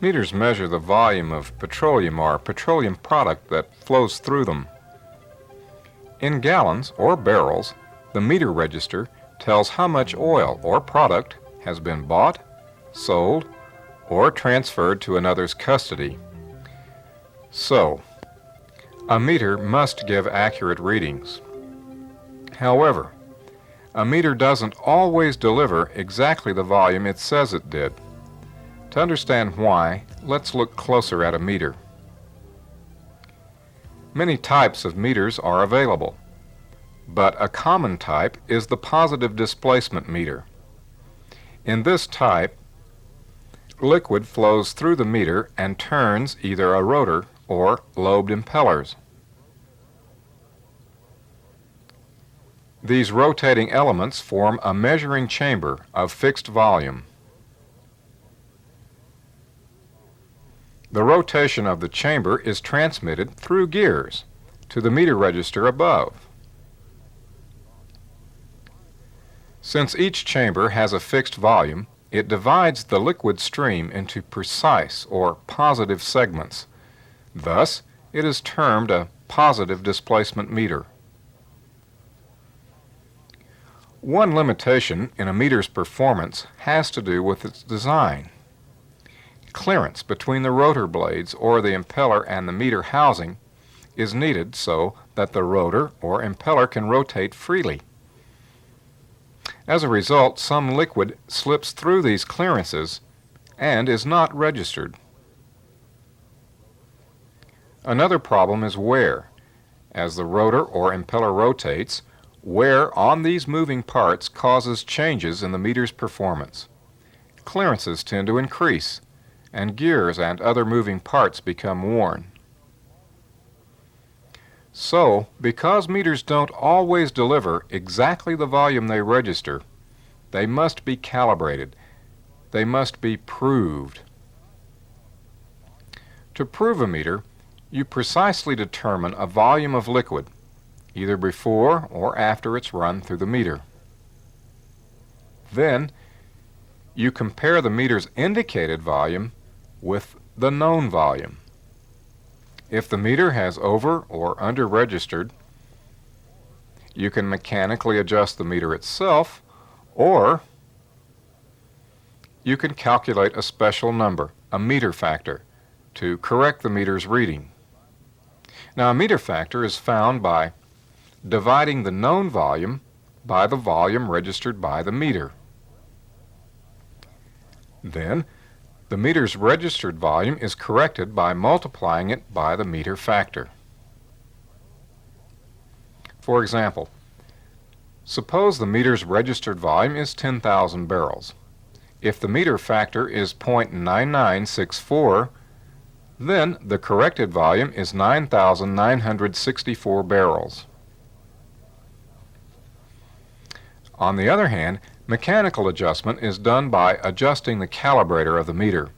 Meters measure the volume of petroleum or petroleum product that flows through them. In gallons or barrels, the meter register tells how much oil or product has been bought, sold, or transferred to another's custody. So, a meter must give accurate readings. However, a meter doesn't always deliver exactly the volume it says it did. To understand why, let's look closer at a meter. Many types of meters are available, but a common type is the positive displacement meter. In this type, liquid flows through the meter and turns either a rotor or lobed impellers. These rotating elements form a measuring chamber of fixed volume. The rotation of the chamber is transmitted through gears to the meter register above. Since each chamber has a fixed volume, it divides the liquid stream into precise or positive segments. Thus, it is termed a positive displacement meter. One limitation in a meter's performance has to do with its design. Clearance between the rotor blades or the impeller and the meter housing is needed so that the rotor or impeller can rotate freely. As a result, some liquid slips through these clearances and is not registered. Another problem is wear. As the rotor or impeller rotates, wear on these moving parts causes changes in the meter's performance. Clearances tend to increase, and gears and other moving parts become worn. So, because meters don't always deliver exactly the volume they register, they must be calibrated. They must be proved. To prove a meter, you precisely determine a volume of liquid, either before or after it's run through the meter. Then, you compare the meter's indicated volume with the known volume. If the meter has over or under registered, you can mechanically adjust the meter itself, or you can calculate a special number, a meter factor, to correct the meter's reading. Now, a meter factor is found by dividing the known volume by the volume registered by the meter. Then, the meter's registered volume is corrected by multiplying it by the meter factor. For example, suppose the meter's registered volume is 10,000 barrels. If the meter factor is 0.9964, then the corrected volume is 9,964 barrels. On the other hand, mechanical adjustment is done by adjusting the calibrator of the meter.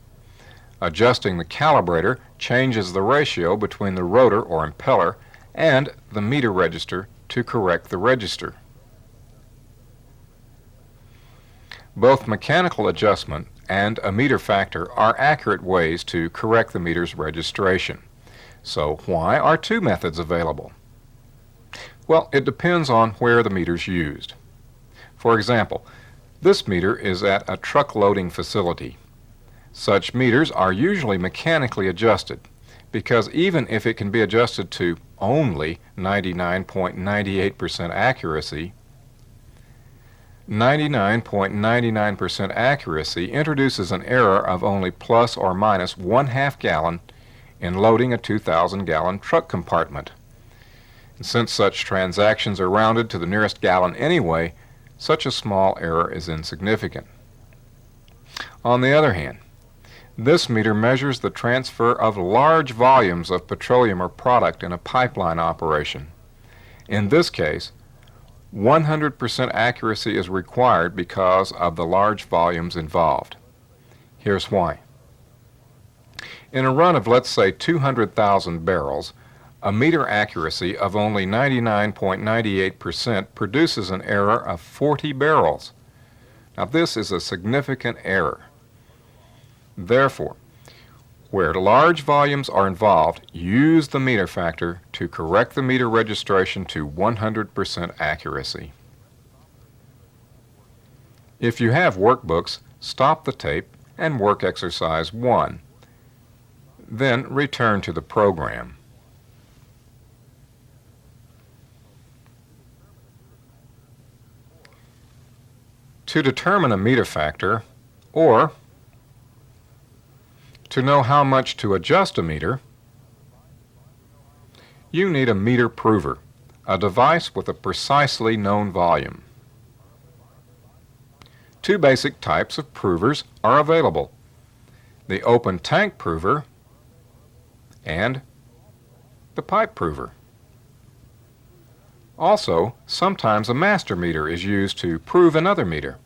Adjusting the calibrator changes the ratio between the rotor or impeller and the meter register to correct the register. Both mechanical adjustment and a meter factor are accurate ways to correct the meter's registration. So why are two methods available? Well, it depends on where the meter's used. For example, this meter is at a truck loading facility. Such meters are usually mechanically adjusted because even if it can be adjusted to only 99.98% accuracy, 99.99% accuracy introduces an error of only plus or minus 1/2 gallon in loading a 2,000-gallon truck compartment. And since such transactions are rounded to the nearest gallon anyway, such a small error is insignificant. On the other hand, this meter measures the transfer of large volumes of petroleum or product in a pipeline operation. In this case, 100% accuracy is required because of the large volumes involved. Here's why. In a run of, let's say, 200,000 barrels, a meter accuracy of only 99.98% produces an error of 40 barrels. Now, this is a significant error. Therefore, Where large volumes are involved, use the meter factor to correct the meter registration to 100% accuracy. If you have workbooks, stop the tape and work exercise 1. Then return to the program. To determine a meter factor, or to know how much to adjust a meter, you need a meter prover, a device with a precisely known volume. Two basic types of provers are available: the open tank prover and the pipe prover. Also, sometimes a master meter is used to prove another meter.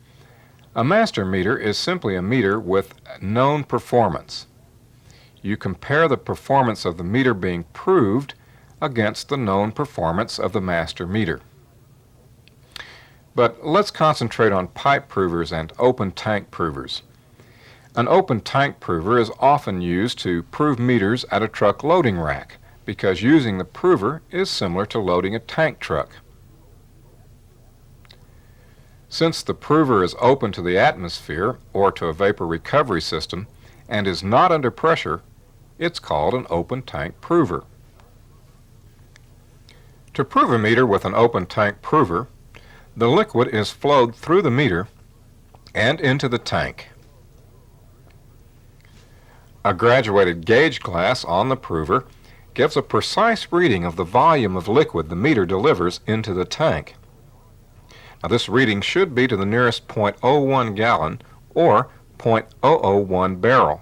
A master meter is simply a meter with known performance. You compare the performance of the meter being proved against the known performance of the master meter. But let's concentrate on pipe provers and open tank provers. An open tank prover is often used to prove meters at a truck loading rack, because using the prover is similar to loading a tank truck. Since the prover is open to the atmosphere or to a vapor recovery system and is not under pressure, it's called an open tank prover. To prove a meter with an open tank prover, the liquid is flowed through the meter and into the tank. A graduated gauge glass on the prover gives a precise reading of the volume of liquid the meter delivers into the tank. Now, this reading should be to the nearest 0.01 gallon or 0.001 barrel.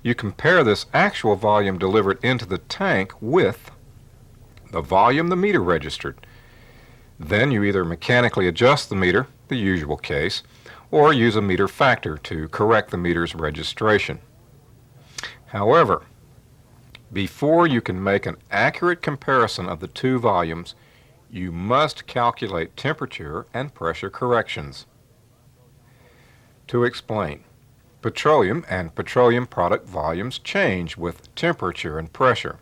You compare this actual volume delivered into the tank with the volume the meter registered. Then you either mechanically adjust the meter, the usual case, or use a meter factor to correct the meter's registration. However, before you can make an accurate comparison of the two volumes, you must calculate temperature and pressure corrections. To explain, petroleum and petroleum product volumes change with temperature and pressure.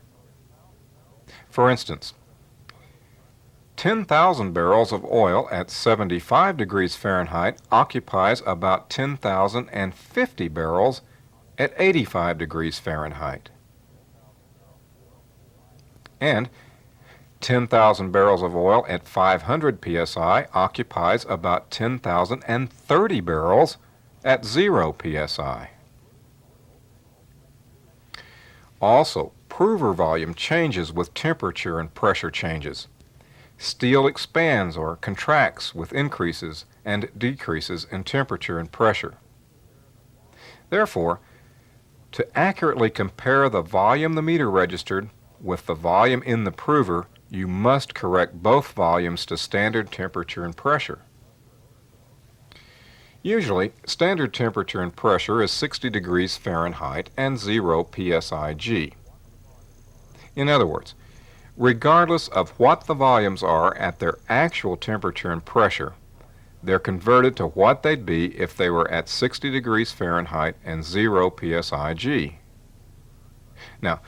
For instance, 10,000 barrels of oil at 75 degrees Fahrenheit occupies about 10,050 barrels at 85 degrees Fahrenheit. And 10,000 barrels of oil at 500 psi occupies about 10,030 barrels at 0 psi. Also, prover volume changes with temperature and pressure changes. Steel expands or contracts with increases and decreases in temperature and pressure. Therefore, to accurately compare the volume the meter registered with the volume in the prover, you must correct both volumes to standard temperature and pressure. Usually, standard temperature and pressure is 60 degrees Fahrenheit and 0 psi. In other words, regardless of what the volumes are at their actual temperature and pressure, they're converted to what they'd be if they were at 60 degrees Fahrenheit and 0 psi. Now,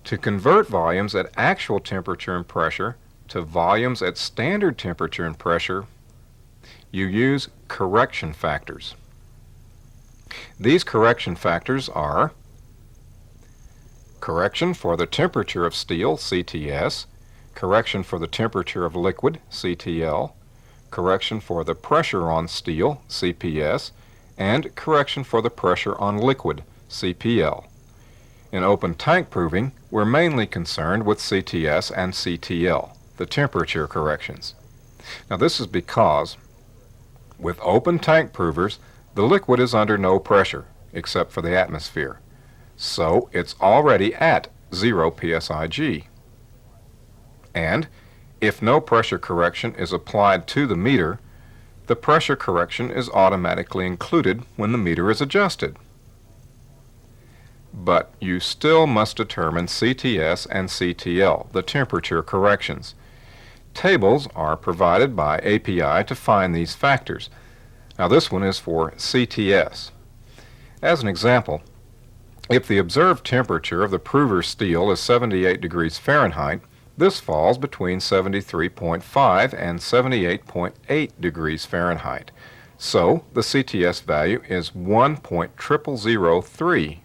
to convert volumes at actual temperature and pressure to volumes at standard temperature and pressure, you use correction factors. These correction factors are correction for the temperature of steel, CTS, correction for the temperature of liquid, CTL, correction for the pressure on steel, CPS, and correction for the pressure on liquid, CPL. In open tank proving, we're mainly concerned with CTS and CTL, the temperature corrections. Now, this is because with open tank provers, the liquid is under no pressure except for the atmosphere, so it's already at 0 psi. And if no pressure correction is applied to the meter, the pressure correction is automatically included when the meter is adjusted. But you still must determine CTS and CTL, the temperature corrections. Tables are provided by API to find these factors. Now, this one is for CTS. As an example, If the observed temperature of the prover steel is 78 degrees Fahrenheit, this falls between 73.5 and 78.8 degrees Fahrenheit. So the CTS value is 1.0003.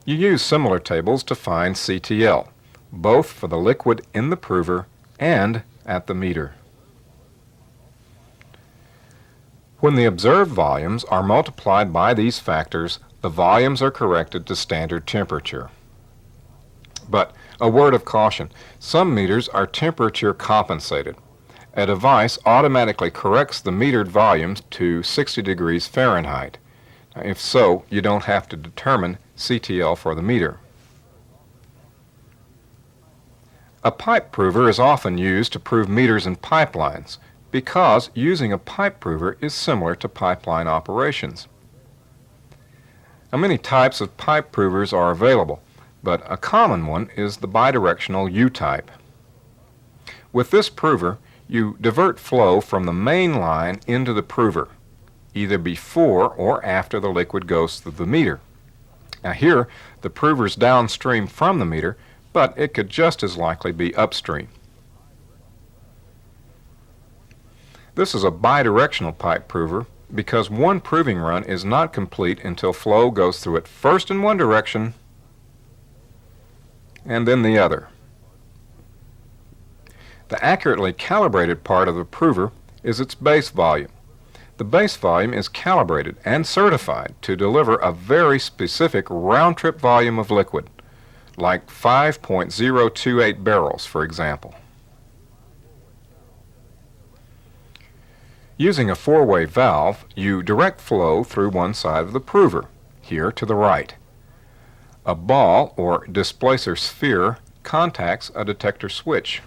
You use similar tables to find CTL, both for the liquid in the prover and at the meter. When the observed volumes are multiplied by these factors, the volumes are corrected to standard temperature. But a word of caution, some meters are temperature compensated. A device automatically corrects the metered volumes to 60 degrees Fahrenheit. Now, if so, you don't have to determine CTL for the meter. A pipe prover is often used to prove meters in pipelines because using a pipe prover is similar to pipeline operations. Now, many types of pipe provers are available, but a common one is the bidirectional U-type. With this prover, you divert flow from the main line into the prover, either before or after the liquid goes through the meter. Now here, the prover's downstream from the meter, but it could just as likely be upstream. This is a bidirectional pipe prover because one proving run is not complete until flow goes through it first in one direction and then the other. The accurately calibrated part of the prover is its base volume. The base volume is calibrated and certified to deliver a very specific round-trip volume of liquid, like 5.028 barrels, for example. Using a four-way valve, you direct flow through one side of the prover, here to the right. A ball or displacer sphere contacts a detector switch.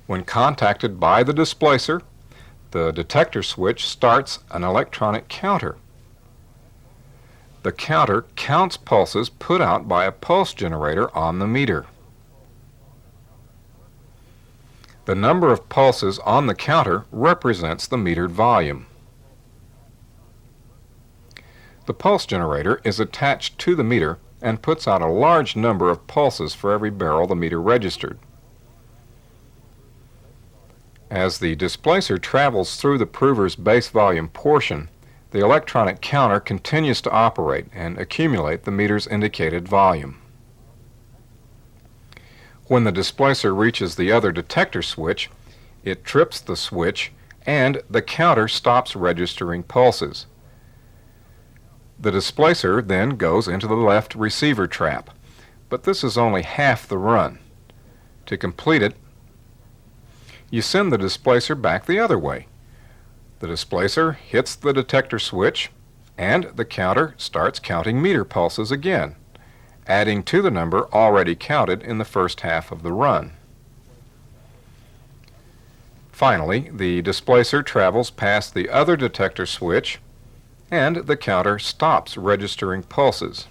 When contacted by the displacer, the detector switch starts an electronic counter. The counter counts pulses put out by a pulse generator on the meter. The number of pulses on the counter represents the metered volume. The pulse generator is attached to the meter and puts out a large number of pulses for every barrel the meter registered. As the displacer travels through the prover's base volume portion, the electronic counter continues to operate and accumulate the meter's indicated volume. When the displacer reaches the other detector switch, it trips the switch and the counter stops registering pulses. The displacer then goes into the left receiver trap, but this is only half the run. To complete it, you send the displacer back the other way. The displacer hits the detector switch and the counter starts counting meter pulses again, adding to the number already counted in the first half of the run. Finally, the displacer travels past the other detector switch and the counter stops registering pulses.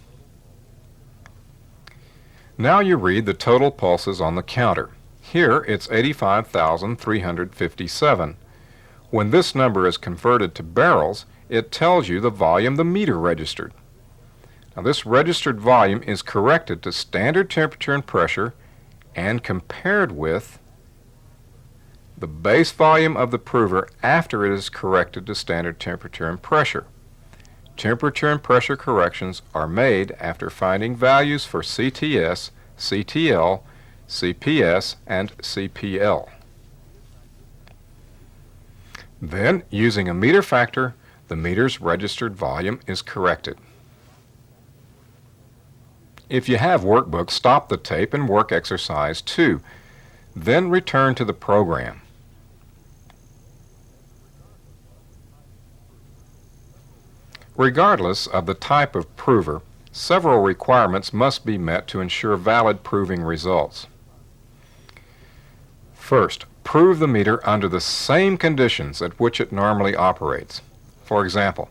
Now you read the total pulses on the counter. Here it's 85,357. When this number is converted to barrels, it tells you the volume the meter registered. Now this registered volume is corrected to standard temperature and pressure and compared with the base volume of the prover after it is corrected to standard temperature and pressure. Temperature and pressure corrections are made after finding values for CTS, CTL, CPS, and CPL. Then, using a meter factor, the meter's registered volume is corrected. If you have workbooks, stop the tape and work exercise 2. Then return to the program. Regardless of the type of prover, several requirements must be met to ensure valid proving results. First, prove the meter under the same conditions at which it normally operates. For example,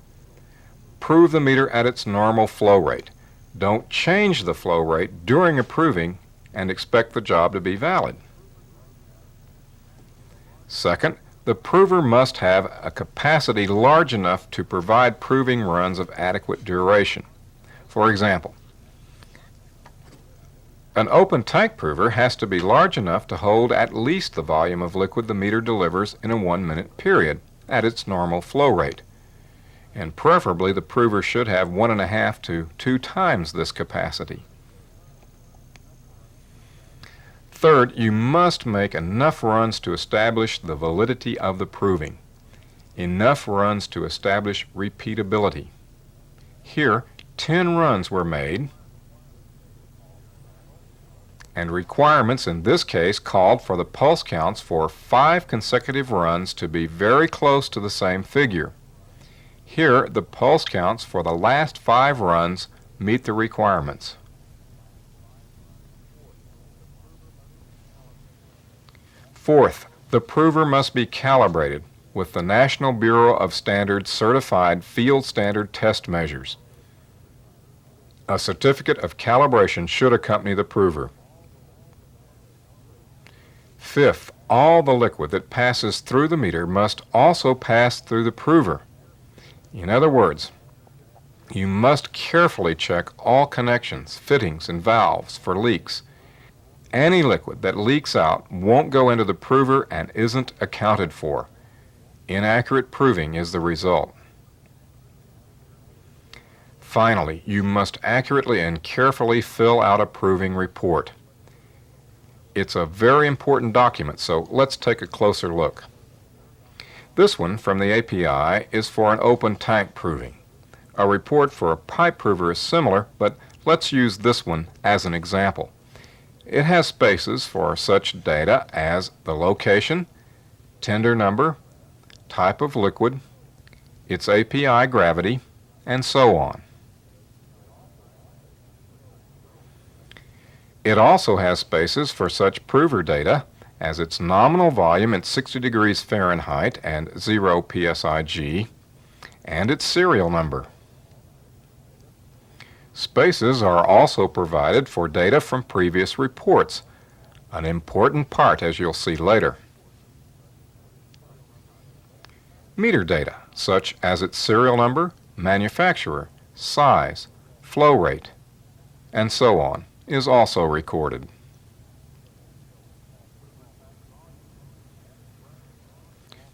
prove the meter at its normal flow rate. Don't change the flow rate during a proving and expect the job to be valid. Second, The prover must have a capacity large enough to provide proving runs of adequate duration. For example, an open tank prover has to be large enough to hold at least the volume of liquid the meter delivers in a 1-minute period at its normal flow rate. And preferably the prover should have 1.5 to 2 times this capacity. Third, you must make enough runs to establish the validity of the proving. Enough runs to establish repeatability. Here, 10 runs were made, and requirements in this case called for the pulse counts for 5 consecutive runs to be very close to the same figure. Here, the pulse counts for the last 5 runs meet the requirements. Fourth, the prover must be calibrated with the National Bureau of Standards certified field standard test measures. A certificate of calibration should accompany the prover. Fifth, all the liquid that passes through the meter must also pass through the prover. In other words, you must carefully check all connections, fittings, and valves for leaks. Any liquid that leaks out won't go into the prover and isn't accounted for. Inaccurate proving is the result. Finally, you must accurately and carefully fill out a proving report. It's a very important document, so let's take a closer look. This one from the API is for an open tank proving. A report for a pipe prover is similar, but let's use this one as an example. It has spaces for such data as the location, tender number, type of liquid, its API gravity, and so on. It also has spaces for such prover data as its nominal volume at 60 degrees Fahrenheit and 0 psig, and its serial number. Spaces are also provided for data from previous reports, an important part as you'll see later. Meter data, such as its serial number, manufacturer, size, flow rate, and so on, is also recorded.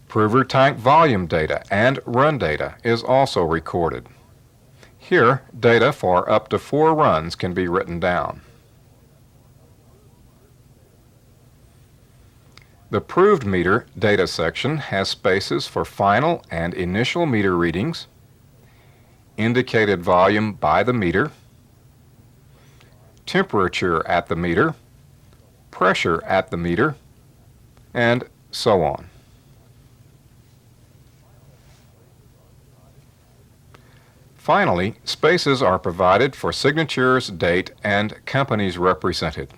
Prover tank volume data and run data is also recorded. Here, data for up to 4 runs can be written down. The proved meter data section has spaces for final and initial meter readings, indicated volume by the meter, temperature at the meter, pressure at the meter, and so on. Finally, spaces are provided for signatures, date, and companies represented.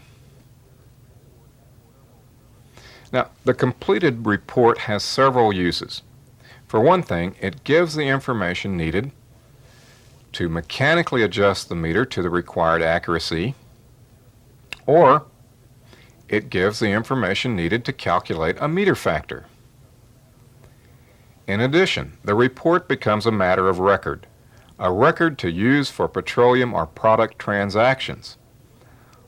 Now, the completed report has several uses. For one thing, it gives the information needed to mechanically adjust the meter to the required accuracy, or it gives the information needed to calculate a meter factor. In addition, the report becomes a matter of record, a record to use for petroleum or product transactions.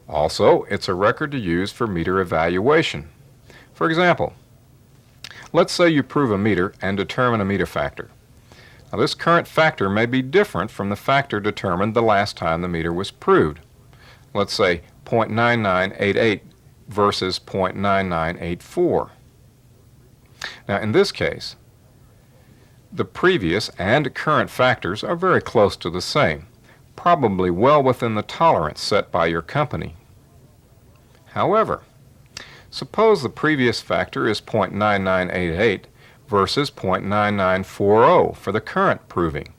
Also, it's a record to use for meter evaluation. For example, let's say you prove a meter and determine a meter factor. Now, this current factor may be different from the factor determined the last time the meter was proved. Let's say 0.9988 versus 0.9984. Now, in this case, the previous and current factors are very close to the same, probably well within the tolerance set by your company. However, suppose the previous factor is 0.9988 versus 0.9940 for the current proving.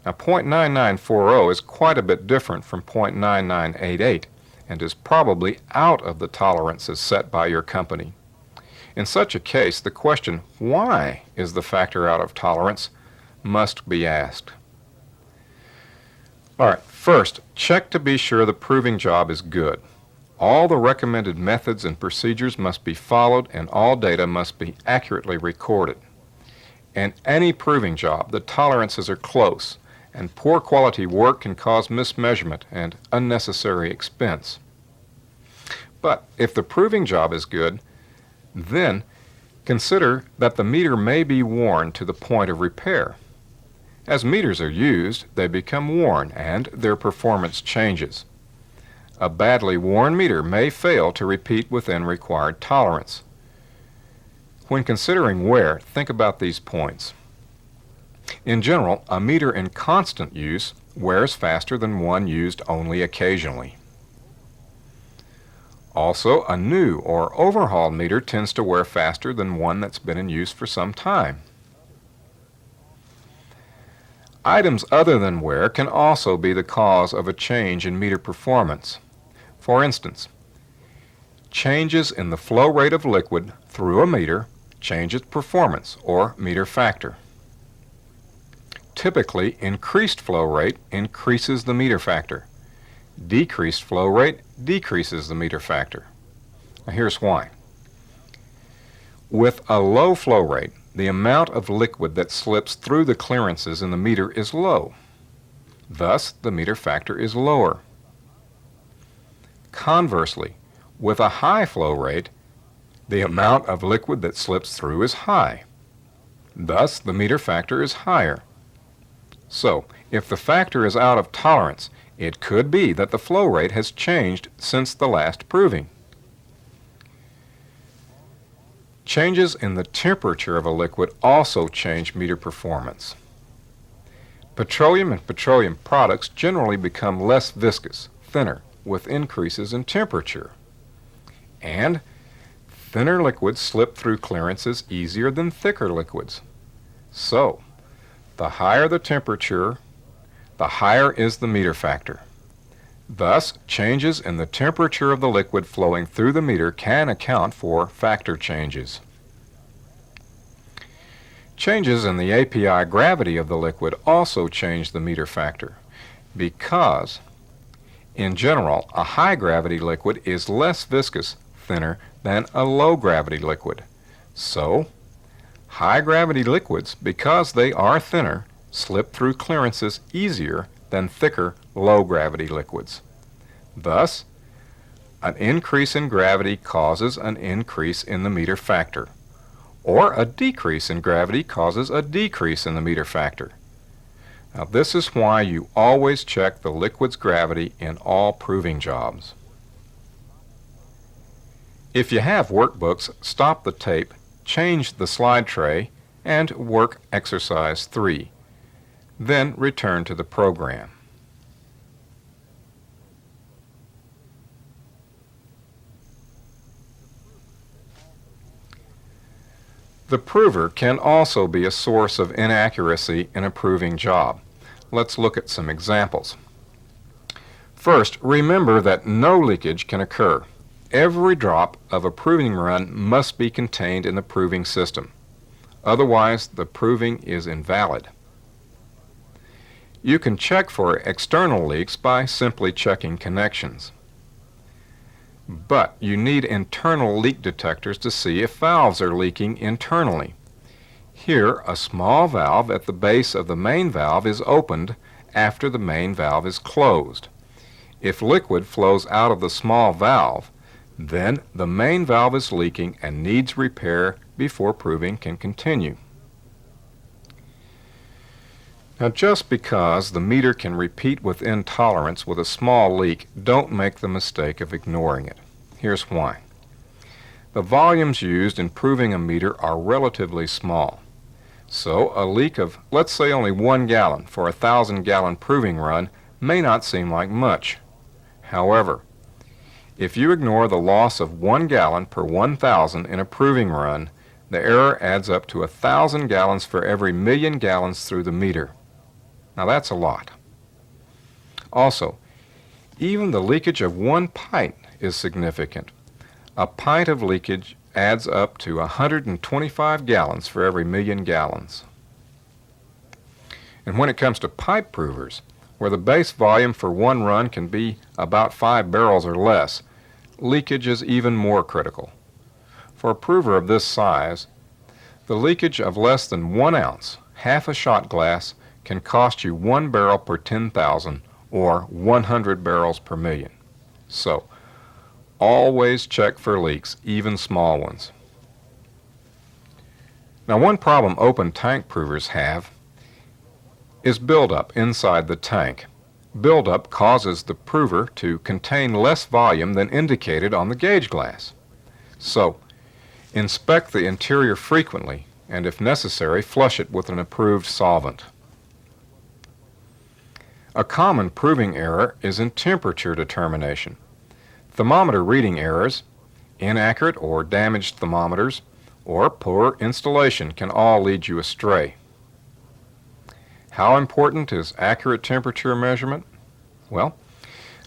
Now, 0.9940 is quite a bit different from 0.9988 and is probably out of the tolerances set by your company. In such a case, the question, why is the factor out of tolerance, must be asked. All right, first, check to be sure the proving job is good. All the recommended methods and procedures must be followed, and all data must be accurately recorded. In any proving job, the tolerances are close, and poor quality work can cause mismeasurement and unnecessary expense. But if the proving job is good, then consider that the meter may be worn to the point of repair. As meters are used, they become worn and their performance changes. A badly worn meter may fail to repeat within required tolerance. When considering wear, think about these points. In general, a meter in constant use wears faster than one used only occasionally. Also, a new or overhauled meter tends to wear faster than one that's been in use for some time. Items other than wear can also be the cause of a change in meter performance. For instance, changes in the flow rate of liquid through a meter change its performance, or meter factor. Typically, increased flow rate increases the meter factor. Decreased flow rate decreases the meter factor. Now here's why. With a low flow rate, the amount of liquid that slips through the clearances in the meter is low. Thus, the meter factor is lower. Conversely, with a high flow rate, the amount of liquid that slips through is high. Thus, the meter factor is higher. So, if the factor is out of tolerance, it could be that the flow rate has changed since the last proving. Changes in the temperature of a liquid also change meter performance. Petroleum and petroleum products generally become less viscous, thinner, with increases in temperature. And thinner liquids slip through clearances easier than thicker liquids. So, the higher the temperature, the higher is the meter factor. Thus, changes in the temperature of the liquid flowing through the meter can account for factor changes. Changes in the API gravity of the liquid also change the meter factor because, in general, a high gravity liquid is less viscous, thinner, than a low gravity liquid. So, high gravity liquids, because they are thinner, slip through clearances easier than thicker low gravity liquids. Thus, an increase in gravity causes an increase in the meter factor, or a decrease in gravity causes a decrease in the meter factor. Now, this is why you always check the liquid's gravity in all proving jobs. If you have workbooks, stop the tape, change the slide tray, and work exercise 3. Then return to the program. The prover can also be a source of inaccuracy in a proving job. Let's look at some examples. First, remember that no leakage can occur. Every drop of a proving run must be contained in the proving system. Otherwise, the proving is invalid. You can check for external leaks by simply checking connections. But you need internal leak detectors to see if valves are leaking internally. Here, a small valve at the base of the main valve is opened after the main valve is closed. If liquid flows out of the small valve, then the main valve is leaking and needs repair before proving can continue. Now, just because the meter can repeat within tolerance with a small leak, don't make the mistake of ignoring it. Here's why. The volumes used in proving a meter are relatively small. So a leak of, let's say, only 1 gallon for a 1,000-gallon proving run may not seem like much. However, if you ignore the loss of 1 gallon per 1,000 in a proving run, the error adds up to 1,000 gallons for every million gallons through the meter. Now that's a lot. Also, even the leakage of 1 pint is significant. A pint of leakage adds up to 125 gallons for every million gallons. And when it comes to pipe provers, where the base volume for one run can be about 5 barrels or less, leakage is even more critical. For a prover of this size, the leakage of less than 1 ounce, half a shot glass, can cost you 1 barrel per 10,000 or 100 barrels per million. So, always check for leaks, even small ones. Now, one problem open tank provers have is buildup inside the tank. Buildup causes the prover to contain less volume than indicated on the gauge glass. So, inspect the interior frequently and, if necessary, flush it with an approved solvent. A common proving error is in temperature determination. Thermometer reading errors, inaccurate or damaged thermometers, or poor installation can all lead you astray. How important is accurate temperature measurement? Well,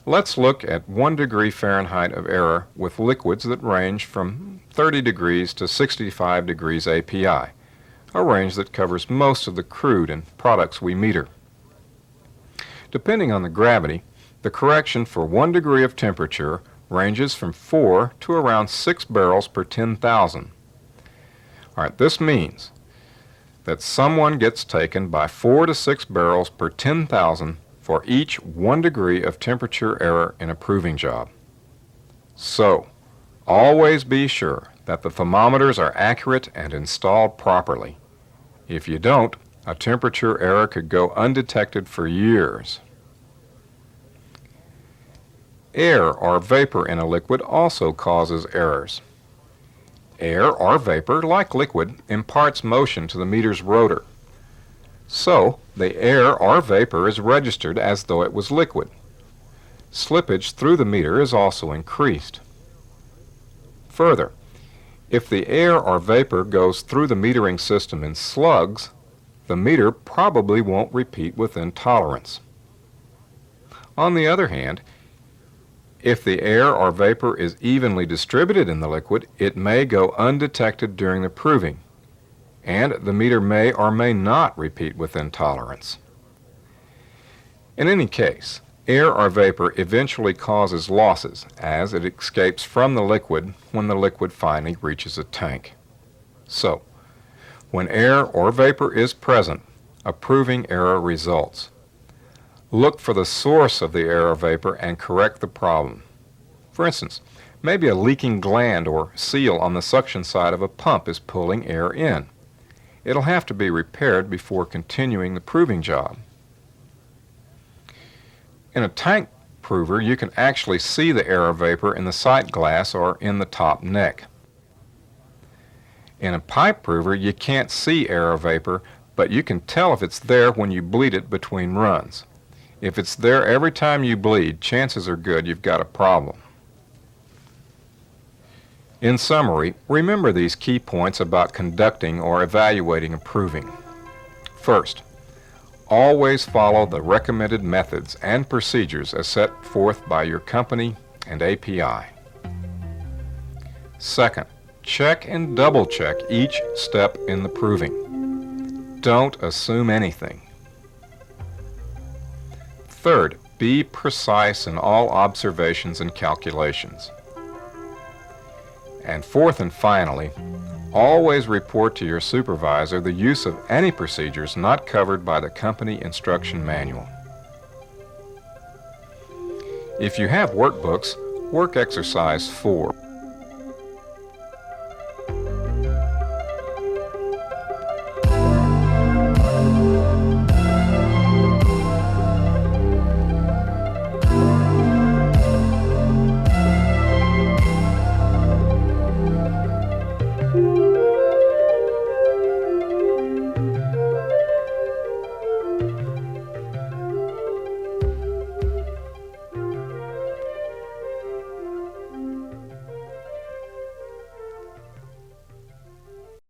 let's look at 1 degree Fahrenheit of error with liquids that range from 30 degrees to 65 degrees API, a range that covers most of the crude and products we meter. Depending on the gravity, the correction for 1 degree of temperature ranges from 4 to around 6 barrels per 10,000. All right, this means that someone gets taken by 4 to 6 barrels per 10,000 for each 1 degree of temperature error in a proving job. So, always be sure that the thermometers are accurate and installed properly. If you don't, a temperature error could go undetected for years. Air or vapor in a liquid also causes errors. Air or vapor, like liquid, imparts motion to the meter's rotor. So, the air or vapor is registered as though it was liquid. Slippage through the meter is also increased. Further, if the air or vapor goes through the metering system in slugs, the meter probably won't repeat within tolerance. On the other hand, if the air or vapor is evenly distributed in the liquid, it may go undetected during the proving, and the meter may or may not repeat within tolerance. In any case, air or vapor eventually causes losses as it escapes from the liquid when the liquid finally reaches a tank. So, when air or vapor is present, a proving error results. Look for the source of the air or vapor and correct the problem. For instance, maybe a leaking gland or seal on the suction side of a pump is pulling air in. It'll have to be repaired before continuing the proving job. In a tank prover, you can actually see the air or vapor in the sight glass or in the top neck. In a pipe prover, you can't see air or vapor, but you can tell if it's there when you bleed it between runs. If it's there every time you bleed, chances are good you've got a problem. In summary, remember these key points about conducting or evaluating a proving. First, always follow the recommended methods and procedures as set forth by your company and API. Second, check and double-check each step in the proving. Don't assume anything. Third, be precise in all observations and calculations. And fourth and finally, always report to your supervisor the use of any procedures not covered by the company instruction manual. If you have workbooks, work exercise 4.